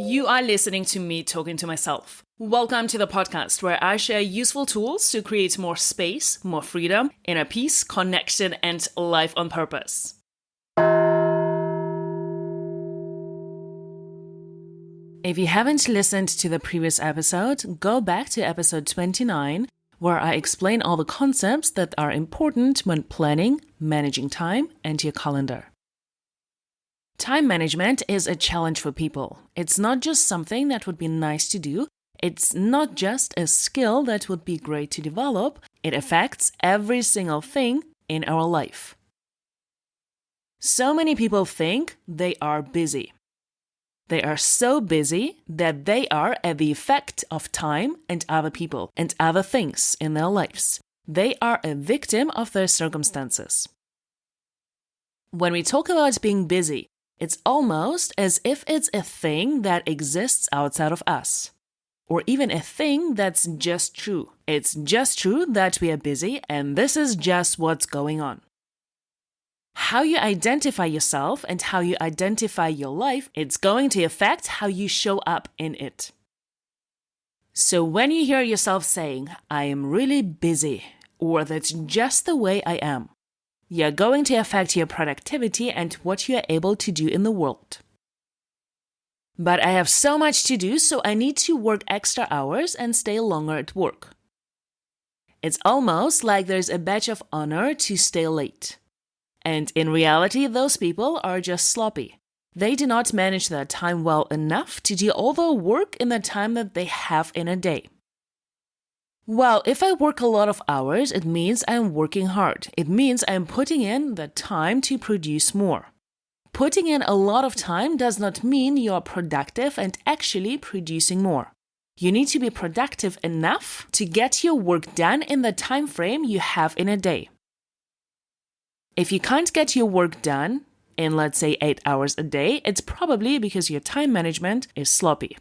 You are listening to me talking to myself. Welcome to the podcast where I share useful tools to create more space, more freedom, inner peace, connection, and life on purpose. If you haven't listened to the previous episode, go back to episode 29, where I explain all the concepts that are important when planning, managing time, and your calendar. Time management is a challenge for people. It's not just something that would be nice to do. It's not just a skill that would be great to develop. It affects every single thing in our life. So many people think they are busy. They are so busy that they are at the effect of time and other people and other things in their lives. They are a victim of their circumstances. When we talk about being busy, it's almost as if it's a thing that exists outside of us, or even a thing that's just true. It's just true that we are busy, and this is just what's going on. How you identify yourself and how you identify your life, it's going to affect how you show up in it. So when you hear yourself saying, "I am really busy," or "that's just the way I am," you're going to affect your productivity and what you're able to do in the world. But I have so much to do, so I need to work extra hours and stay longer at work. It's almost like there's a badge of honor to stay late. And in reality, those people are just sloppy. They do not manage their time well enough to do all the work in the time that they have in a day. Well, if I work a lot of hours, it means I'm working hard. It means I'm putting in the time to produce more. Putting in a lot of time does not mean you're productive and actually producing more. You need to be productive enough to get your work done in the time frame you have in a day. If you can't get your work done in, let's say, 8 hours a day, it's probably because your time management is sloppy.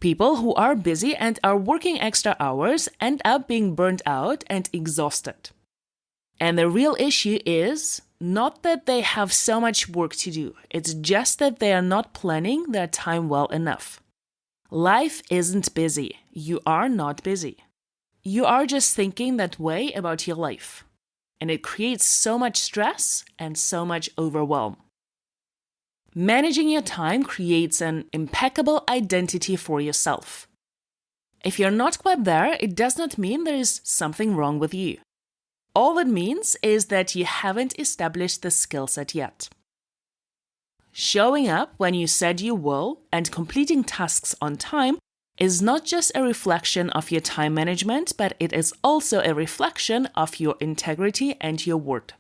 People who are busy and are working extra hours end up being burnt out and exhausted. And the real issue is not that they have so much work to do. It's just that they are not planning their time well enough. Life isn't busy. You are not busy. You are just thinking that way about your life. And it creates so much stress and so much overwhelm. Managing your time creates an impeccable identity for yourself. If you're not quite there, it does not mean there is something wrong with you. All it means is that you haven't established the skill set yet. Showing up when you said you will and completing tasks on time is not just a reflection of your time management, but it is also a reflection of your integrity and your worth.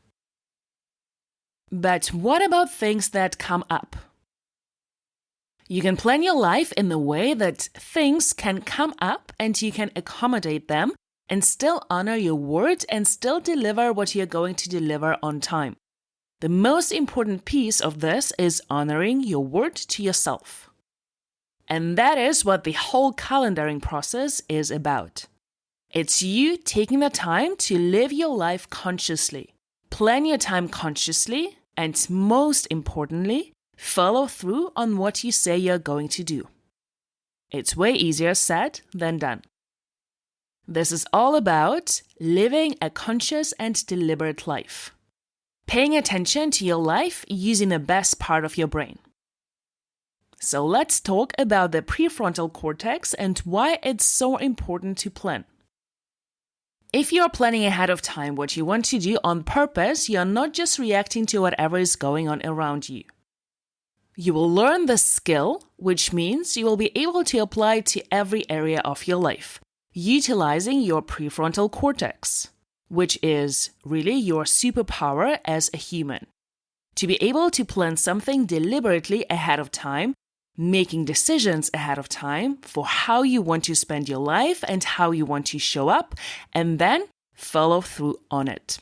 But what about things that come up? You can plan your life in the way that things can come up and you can accommodate them and still honor your word and still deliver what you're going to deliver on time. The most important piece of this is honoring your word to yourself. And that is what the whole calendaring process is about. It's you taking the time to live your life consciously. Plan your time consciously, and most importantly, follow through on what you say you're going to do. It's way easier said than done. This is all about living a conscious and deliberate life. Paying attention to your life using the best part of your brain. So let's talk about the prefrontal cortex and why it's so important to plan. If you're planning ahead of time what you want to do on purpose, you're not just reacting to whatever is going on around you. You will learn the skill, which means you will be able to apply it to every area of your life, utilizing your prefrontal cortex, which is really your superpower as a human. To be able to plan something deliberately ahead of time, making decisions ahead of time for how you want to spend your life and how you want to show up, and then follow through on it.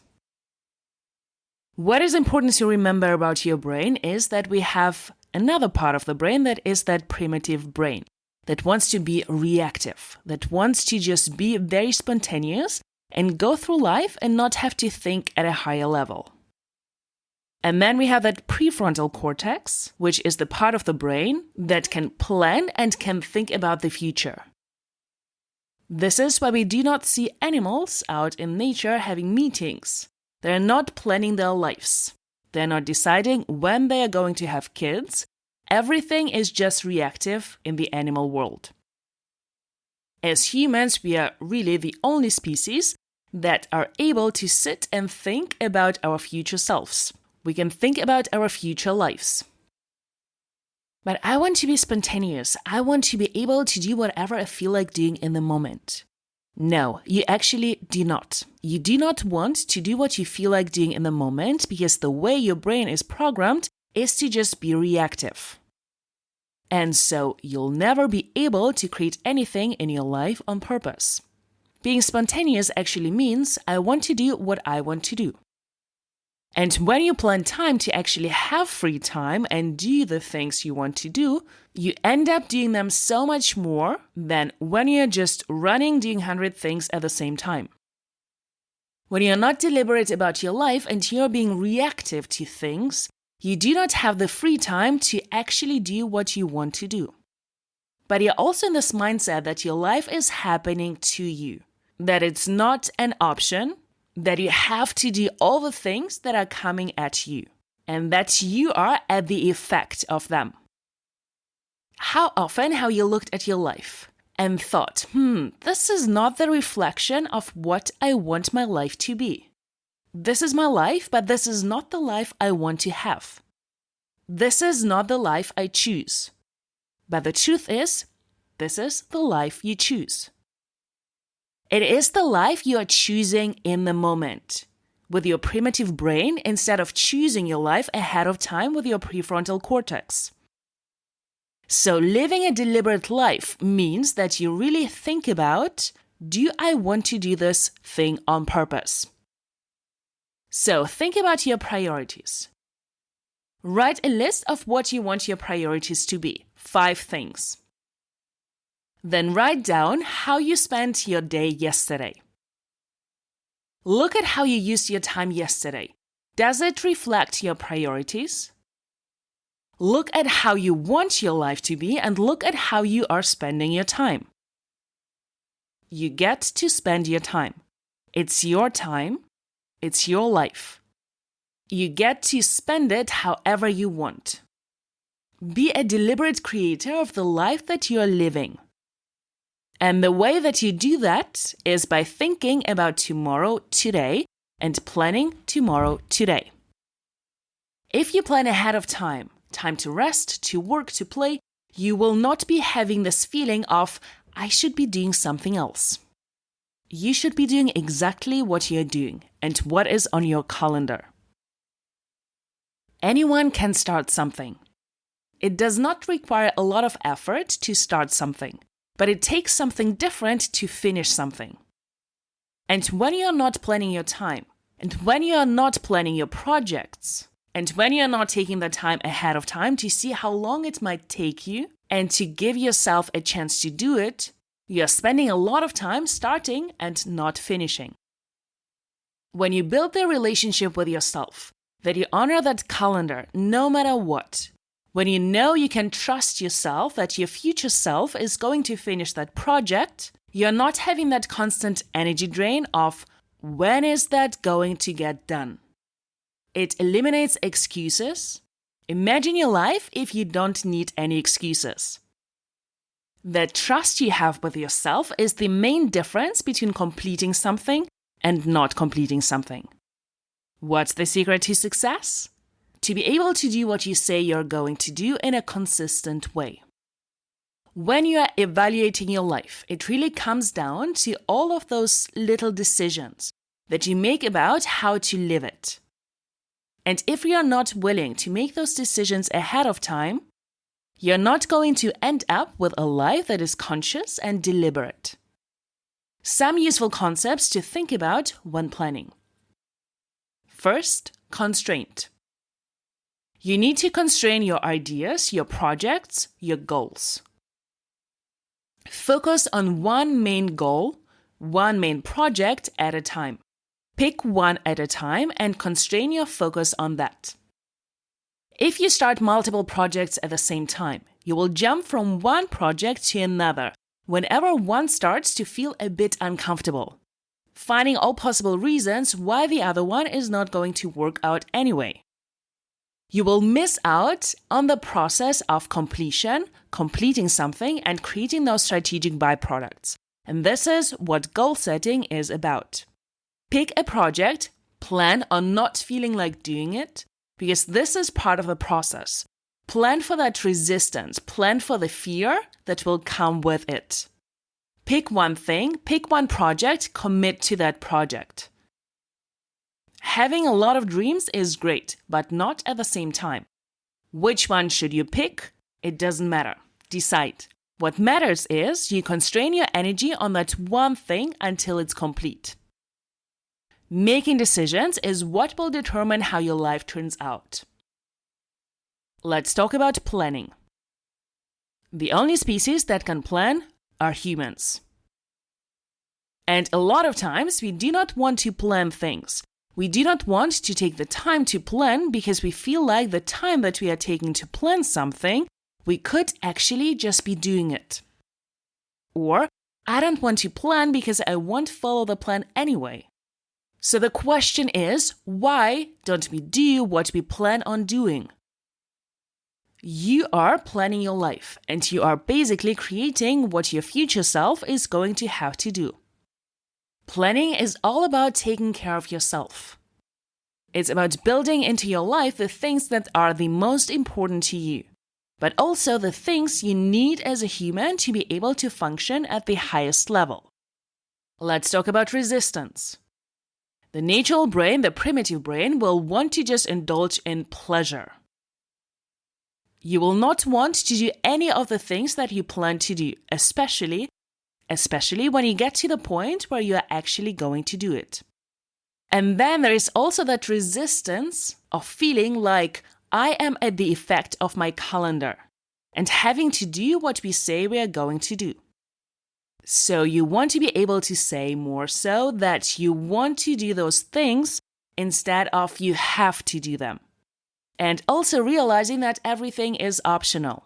What is important to remember about your brain is that we have another part of the brain that is that primitive brain that wants to be reactive, that wants to just be very spontaneous and go through life and not have to think at a higher level. And then we have that prefrontal cortex, which is the part of the brain that can plan and can think about the future. This is why we do not see animals out in nature having meetings. They're not planning their lives. They're not deciding when they are going to have kids. Everything is just reactive in the animal world. As humans, we are really the only species that are able to sit and think about our future selves. We can think about our future lives. But I want to be spontaneous. I want to be able to do whatever I feel like doing in the moment. No, you actually do not. You do not want to do what you feel like doing in the moment because the way your brain is programmed is to just be reactive. And so you'll never be able to create anything in your life on purpose. Being spontaneous actually means I want to do what I want to do. And when you plan time to actually have free time and do the things you want to do, you end up doing them so much more than when you're just running doing 100 things at the same time. When you're not deliberate about your life and you're being reactive to things, you do not have the free time to actually do what you want to do. But you're also in this mindset that your life is happening to you, that it's not an option, that you have to do all the things that are coming at you, and that you are at the effect of them. How often have you looked at your life and thought, this is not the reflection of what I want my life to be. This is my life, but this is not the life I want to have. This is not the life I choose. But the truth is, this is the life you choose. It is the life you are choosing in the moment, with your primitive brain instead of choosing your life ahead of time with your prefrontal cortex. So living a deliberate life means that you really think about, do I want to do this thing on purpose? So think about your priorities. Write a list of what you want your priorities to be, 5 things. Then write down how you spent your day yesterday. Look at how you used your time yesterday. Does it reflect your priorities? Look at how you want your life to be and look at how you are spending your time. You get to spend your time. It's your time. It's your life. You get to spend it however you want. Be a deliberate creator of the life that you are living. And the way that you do that is by thinking about tomorrow today and planning tomorrow today. If you plan ahead of time to rest, to work, to play, you will not be having this feeling of, I should be doing something else. You should be doing exactly what you're doing and what is on your calendar. Anyone can start something. It does not require a lot of effort to start something. But it takes something different to finish something. And when you're not planning your time, and when you're not planning your projects, and when you're not taking the time ahead of time to see how long it might take you, and to give yourself a chance to do it, you're spending a lot of time starting and not finishing. When you build the relationship with yourself, that you honor that calendar no matter what, when you know you can trust yourself that your future self is going to finish that project, you're not having that constant energy drain of when is that going to get done. It eliminates excuses. Imagine your life if you don't need any excuses. The trust you have with yourself is the main difference between completing something and not completing something. What's the secret to success? To be able to do what you say you're going to do in a consistent way. When you are evaluating your life, it really comes down to all of those little decisions that you make about how to live it. And if you're not willing to make those decisions ahead of time, you're not going to end up with a life that is conscious and deliberate. Some useful concepts to think about when planning. First, constraint. You need to constrain your ideas, your projects, your goals. Focus on one main goal, one main project at a time. Pick one at a time and constrain your focus on that. If you start multiple projects at the same time, you will jump from one project to another whenever one starts to feel a bit uncomfortable, finding all possible reasons why the other one is not going to work out anyway. You will miss out on the process of completion, completing something, and creating those strategic byproducts. And this is what goal setting is about. Pick a project, plan on not feeling like doing it, because this is part of the process. Plan for that resistance, plan for the fear that will come with it. Pick one thing, pick one project, commit to that project. Having a lot of dreams is great, but not at the same time. Which one should you pick? It doesn't matter. Decide. What matters is you constrain your energy on that one thing until it's complete. Making decisions is what will determine how your life turns out. Let's talk about planning. The only species that can plan are humans. And a lot of times we do not want to plan things. We do not want to take the time to plan because we feel like the time that we are taking to plan something, we could actually just be doing it. Or, I don't want to plan because I won't follow the plan anyway. So the question is, why don't we do what we plan on doing? You are planning your life, and you are basically creating what your future self is going to have to do. Planning is all about taking care of yourself. It's about building into your life the things that are the most important to you, but also the things you need as a human to be able to function at the highest level. Let's talk about resistance. The natural brain, the primitive brain, will want to just indulge in pleasure. You will not want to do any of the things that you plan to do, especially when you get to the point where you are actually going to do it. And then there is also that resistance of feeling like I am at the effect of my calendar and having to do what we say we are going to do. So you want to be able to say more so that you want to do those things instead of you have to do them. And also realizing that everything is optional.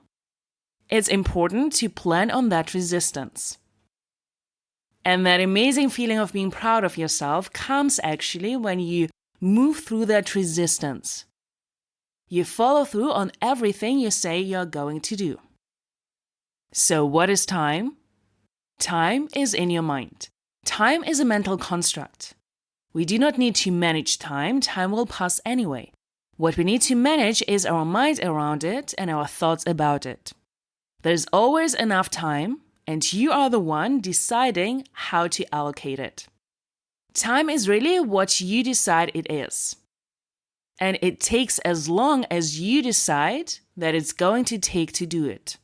It's important to plan on that resistance. And that amazing feeling of being proud of yourself comes actually when you move through that resistance. You follow through on everything you say you're going to do. So what is time? Time is in your mind. Time is a mental construct. We do not need to manage time. Time will pass anyway. What we need to manage is our mind around it and our thoughts about it. There's always enough time, and you are the one deciding how to allocate it. Time is really what you decide it is. And it takes as long as you decide that it's going to take to do it.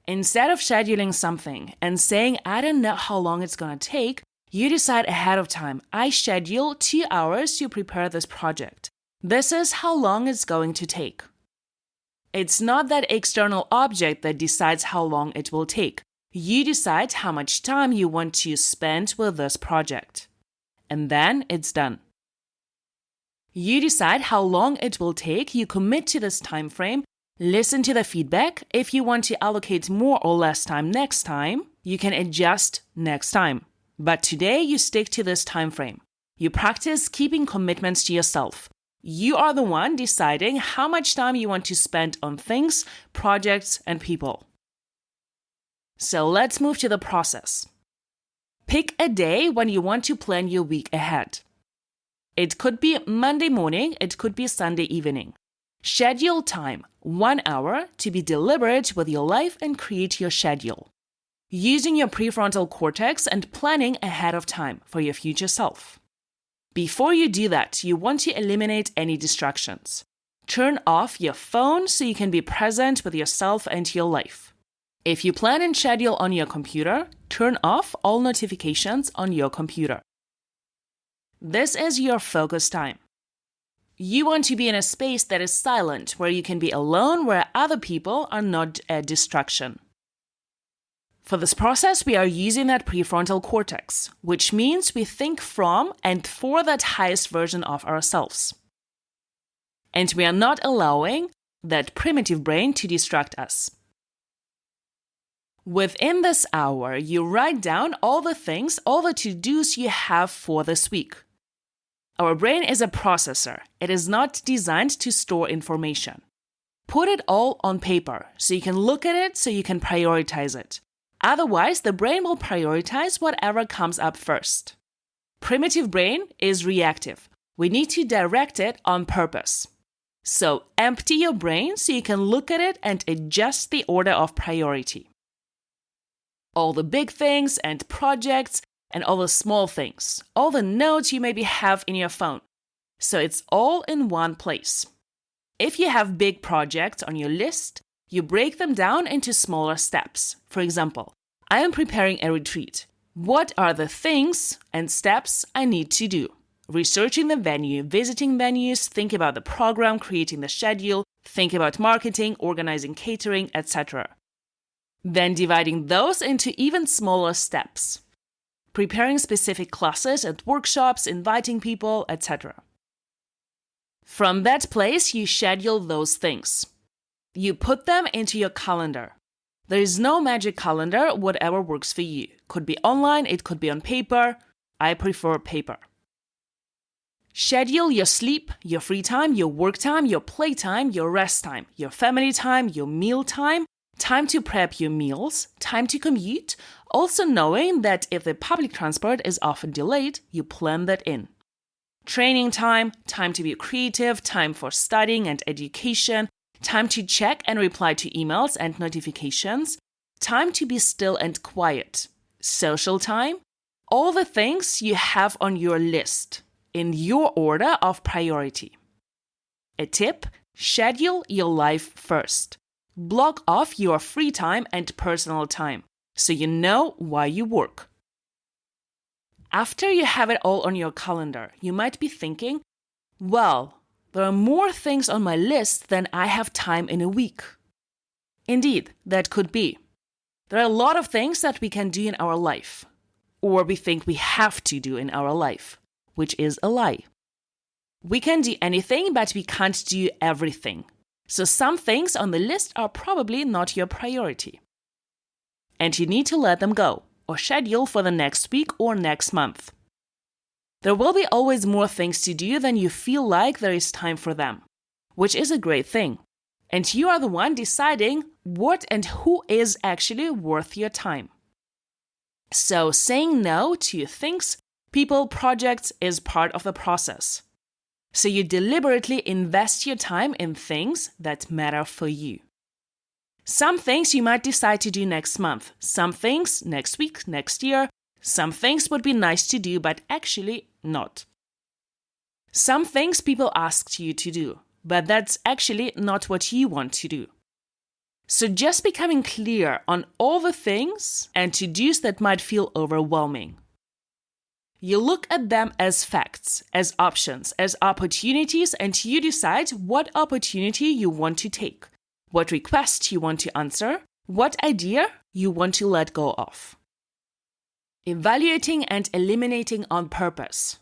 Instead of scheduling something and saying, I don't know how long it's going to take, you decide ahead of time, I schedule 2 hours to prepare this project. This is how long it's going to take. It's not that external object that decides how long it will take. You decide how much time you want to spend with this project. And then it's done. You decide how long it will take, you commit to this time frame, listen to the feedback. If you want to allocate more or less time next time, you can adjust next time. But today you stick to this time frame. You practice keeping commitments to yourself. You are the one deciding how much time you want to spend on things, projects, and people. So let's move to the process. Pick a day when you want to plan your week ahead. It could be Monday morning, it could be Sunday evening. Schedule time, 1 hour, to be deliberate with your life and create your schedule. Using your prefrontal cortex and planning ahead of time for your future self. Before you do that, you want to eliminate any distractions. Turn off your phone so you can be present with yourself and your life. If you plan and schedule on your computer, turn off all notifications on your computer. This is your focus time. You want to be in a space that is silent, where you can be alone, where other people are not a distraction. For this process, we are using that prefrontal cortex, which means we think from and for that highest version of ourselves. And we are not allowing that primitive brain to distract us. Within this hour, you write down all the things, all the to-dos you have for this week. Our brain is a processor. It is not designed to store information. Put it all on paper so you can look at it, so you can prioritize it. Otherwise, the brain will prioritize whatever comes up first. Primitive brain is reactive. We need to direct it on purpose. So empty your brain so you can look at it and adjust the order of priority. All the big things and projects and all the small things, all the notes you maybe have in your phone. So it's all in one place. If you have big projects on your list, you break them down into smaller steps. For example, I am preparing a retreat. What are the things and steps I need to do? Researching the venue, visiting venues, think about the program, creating the schedule, think about marketing, organizing catering, etc. Then dividing those into even smaller steps. Preparing specific classes and workshops, inviting people, etc. From that place, you schedule those things. You put them into your calendar. There is no magic calendar, whatever works for you. Could be online, it could be on paper. I prefer paper. Schedule your sleep, your free time, your work time, your playtime, your rest time, your family time, your meal time, time to prep your meals, time to commute, also knowing that if the public transport is often delayed, you plan that in. Training time, time to be creative, time for studying and education, time to check and reply to emails and notifications, time to be still and quiet, social time, all the things you have on your list in your order of priority. A tip: schedule your life first. Block off your free time and personal time so you know why you work. After you have it all on your calendar, you might be thinking, well, there are more things on my list than I have time in a week. Indeed, that could be. There are a lot of things that we can do in our life, or we think we have to do in our life, which is a lie. We can do anything, but we can't do everything. So some things on the list are probably not your priority. And you need to let them go, or schedule for the next week or next month. There will be always more things to do than you feel like there is time for them, which is a great thing. And you are the one deciding what and who is actually worth your time. So saying no to things, people, projects is part of the process. So you deliberately invest your time in things that matter for you. Some things you might decide to do next month, some things next week, next year, some things would be nice to do, but actually not. Some things people asked you to do, but that's actually not what you want to do. So just becoming clear on all the things and to-dos that might feel overwhelming. You look at them as facts, as options, as opportunities, and you decide what opportunity you want to take, what request you want to answer, what idea you want to let go of. Evaluating and eliminating on purpose.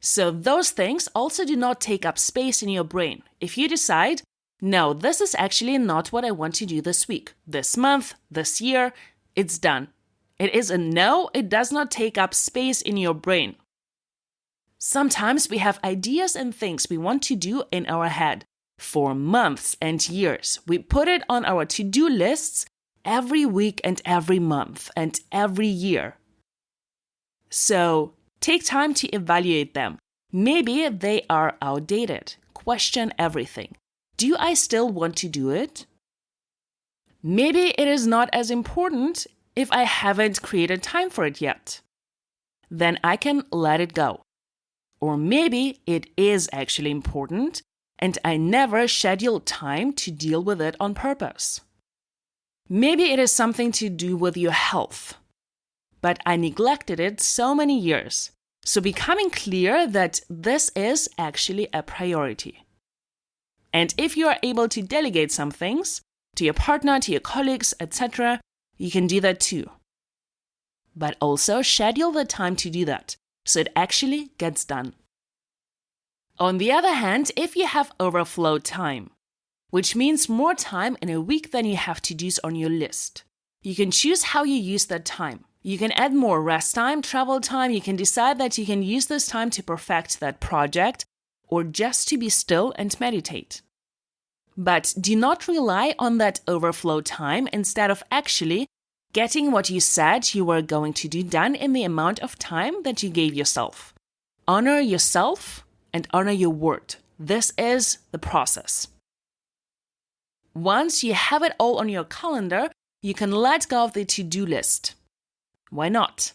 So those things also do not take up space in your brain. If you decide, no, this is actually not what I want to do this week, this month, this year, it's done. It is a no, it does not take up space in your brain. Sometimes we have ideas and things we want to do in our head for months and years. We put it on our to-do lists every week and every month and every year. So take time to evaluate them. Maybe they are outdated. Question everything. Do I still want to do it? Maybe it is not as important if I haven't created time for it yet. Then I can let it go. Or maybe it is actually important and I never scheduled time to deal with it on purpose. Maybe it is something to do with your health, but I neglected it so many years. So becoming clear that this is actually a priority. And if you are able to delegate some things to your partner, to your colleagues, etc., you can do that too. But also schedule the time to do that so it actually gets done. On the other hand, if you have overflow time, which means more time in a week than you have to-dos on your list, you can choose how you use that time. You can add more rest time, travel time. You can decide that you can use this time to perfect that project or just to be still and meditate. But do not rely on that overflow time instead of actually getting what you said you were going to do done in the amount of time that you gave yourself. Honor yourself and honor your word. This is the process. Once you have it all on your calendar, you can let go of the to-do list. Why not?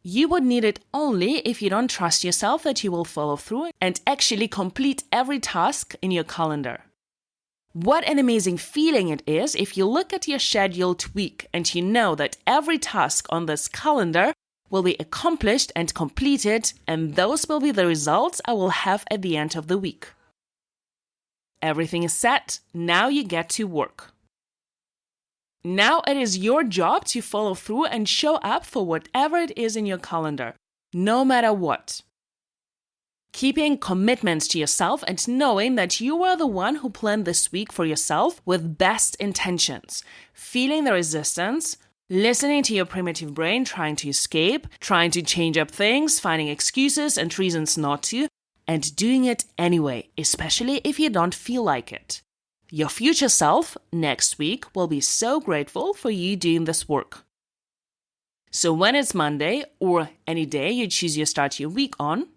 You would need it only if you don't trust yourself that you will follow through and actually complete every task in your calendar. What an amazing feeling it is if you look at your scheduled week and you know that every task on this calendar will be accomplished and completed, and those will be the results I will have at the end of the week. Everything is set. Now you get to work. Now it is your job to follow through and show up for whatever it is in your calendar, no matter what. Keeping commitments to yourself and knowing that you are the one who planned this week for yourself with best intentions, feeling the resistance, listening to your primitive brain trying to escape, trying to change up things, finding excuses and reasons not to, and doing it anyway, especially if you don't feel like it. Your future self next week will be so grateful for you doing this work. So when it's Monday or any day you choose to start your week on,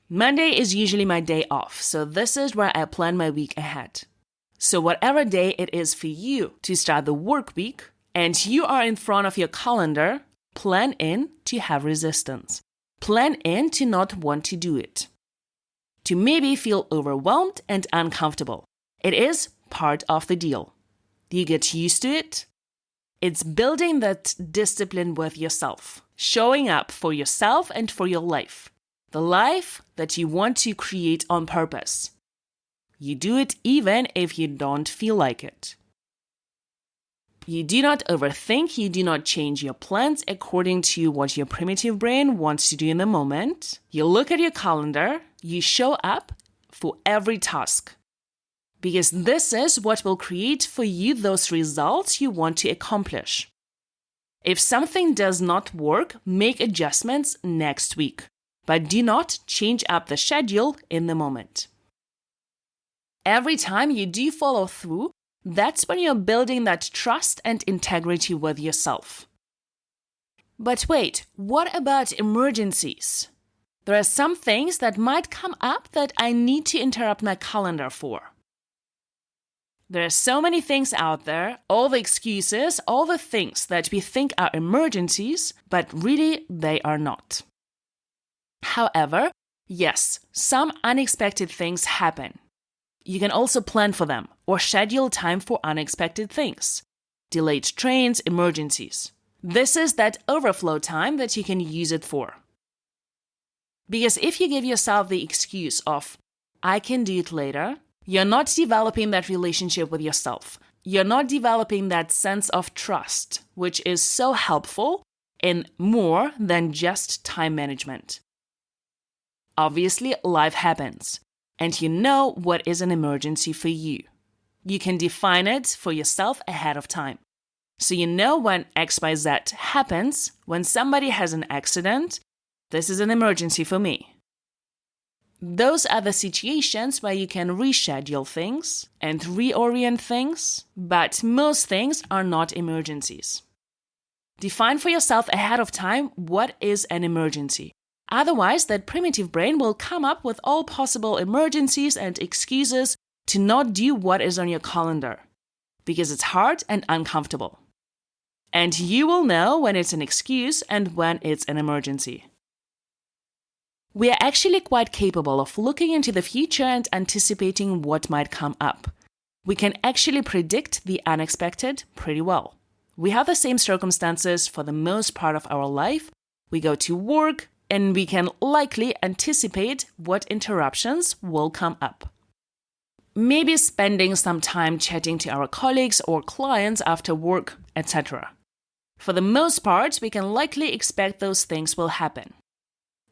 Monday is usually my day off, so this is where I plan my week ahead. So whatever day it is for you to start the work week and you are in front of your calendar, plan in to have resistance. Plan in to not want to do it. To maybe feel overwhelmed and uncomfortable. It is part of the deal. You get used to it. It's building that discipline with yourself, showing up for yourself and for your life. The life that you want to create on purpose. You do it even if you don't feel like it. You do not overthink, you do not change your plans according to what your primitive brain wants to do in the moment. You look at your calendar, you show up for every task. Because this is what will create for you those results you want to accomplish. If something does not work, make adjustments next week. But do not change up the schedule in the moment. Every time you do follow through, that's when you're building that trust and integrity with yourself. But wait, what about emergencies? There are some things that might come up that I need to interrupt my calendar for. There are so many things out there, all the excuses, all the things that we think are emergencies, but really they are not. However, yes, some unexpected things happen. You can also plan for them or schedule time for unexpected things. Delayed trains, emergencies. This is that overflow time that you can use it for. Because if you give yourself the excuse of, I can do it later, you're not developing that relationship with yourself. You're not developing that sense of trust, which is so helpful in more than just time management. Obviously, life happens, and you know what is an emergency for you. You can define it for yourself ahead of time. So you know when XYZ happens, when somebody has an accident, this is an emergency for me. Those are the situations where you can reschedule things and reorient things, but most things are not emergencies. Define for yourself ahead of time what is an emergency. Otherwise, that primitive brain will come up with all possible emergencies and excuses to not do what is on your calendar, because it's hard and uncomfortable. And you will know when it's an excuse and when it's an emergency. We are actually quite capable of looking into the future and anticipating what might come up. We can actually predict the unexpected pretty well. We have the same circumstances for the most part of our life. We go to work, and we can likely anticipate what interruptions will come up. Maybe spending some time chatting to our colleagues or clients after work, etc. For the most part, we can likely expect those things will happen.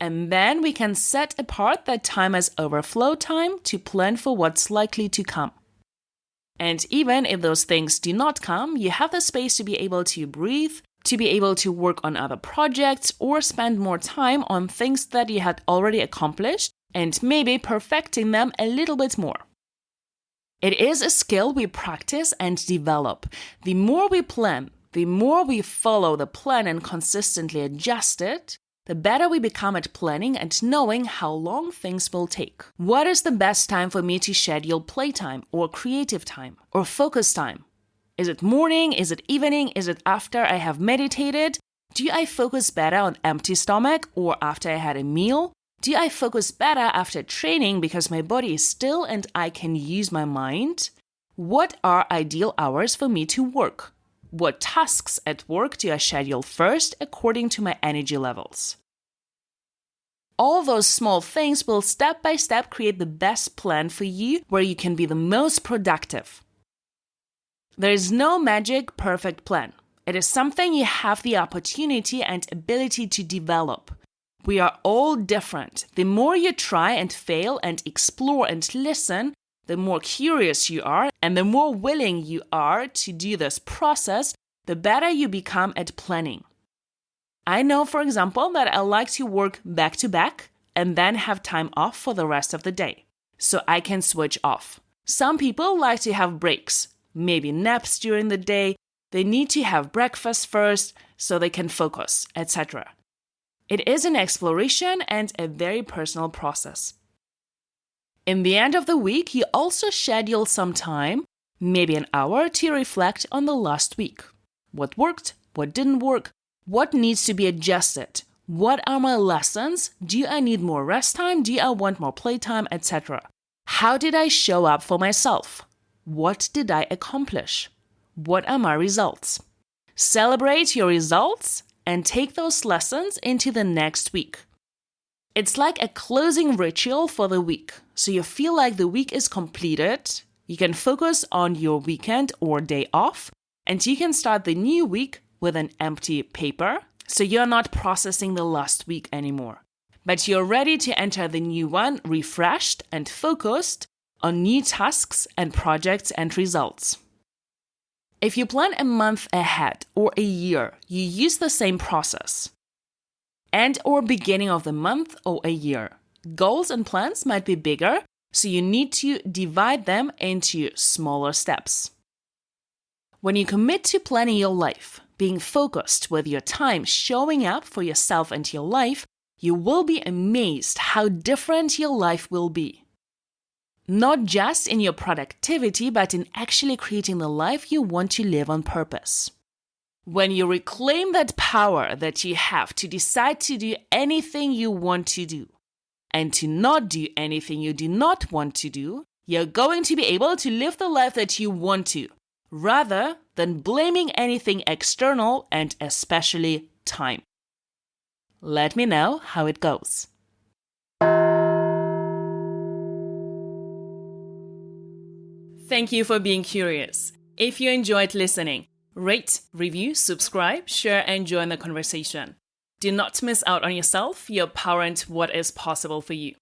And then we can set apart that time as overflow time to plan for what's likely to come. And even if those things do not come, you have the space to be able to breathe, to be able to work on other projects or spend more time on things that you had already accomplished and maybe perfecting them a little bit more. It is a skill we practice and develop. The more we plan, the more we follow the plan and consistently adjust it, the better we become at planning and knowing how long things will take. What is the best time for me to schedule playtime or creative time or focus time? Is it morning? Is it evening? Is it after I have meditated? Do I focus better on empty stomach or after I had a meal? Do I focus better after training because my body is still and I can use my mind? What are ideal hours for me to work? What tasks at work do I schedule first according to my energy levels? All those small things will step by step create the best plan for you where you can be the most productive. There is no magic perfect plan. It is something you have the opportunity and ability to develop. We are all different. The more you try and fail and explore and listen, the more curious you are and the more willing you are to do this process, the better you become at planning. I know, for example, that I like to work back to back and then have time off for the rest of the day, so I can switch off. Some people like to have breaks, maybe naps during the day. They need to have breakfast first so they can focus, etc. It is an exploration and a very personal process. In the end of the week, you also schedule some time, maybe an hour, to reflect on the last week. What worked? What didn't work? What needs to be adjusted? What are my lessons? Do I need more rest time? Do I want more playtime, etc.? How did I show up for myself? What did I accomplish? What are my results? Celebrate your results and take those lessons into the next week. It's like a closing ritual for the week, so you feel like the week is completed. You can focus on your weekend or day off, and you can start the new week with an empty paper, so you're not processing the last week anymore. But you're ready to enter the new one refreshed and focused on new tasks and projects and results. If you plan a month ahead or a year, you use the same process. And or beginning of the month or a year. Goals and plans might be bigger, so you need to divide them into smaller steps. When you commit to planning your life, being focused with your time, showing up for yourself and your life, you will be amazed how different your life will be. Not just in your productivity, but in actually creating the life you want to live on purpose. When you reclaim that power that you have to decide to do anything you want to do and to not do anything you do not want to do, you're going to be able to live the life that you want to, rather than blaming anything external and especially time. Let me know how it goes. Thank you for being curious. If you enjoyed listening, rate, review, subscribe, share, and join the conversation. Do not miss out on yourself, your power, and what is possible for you.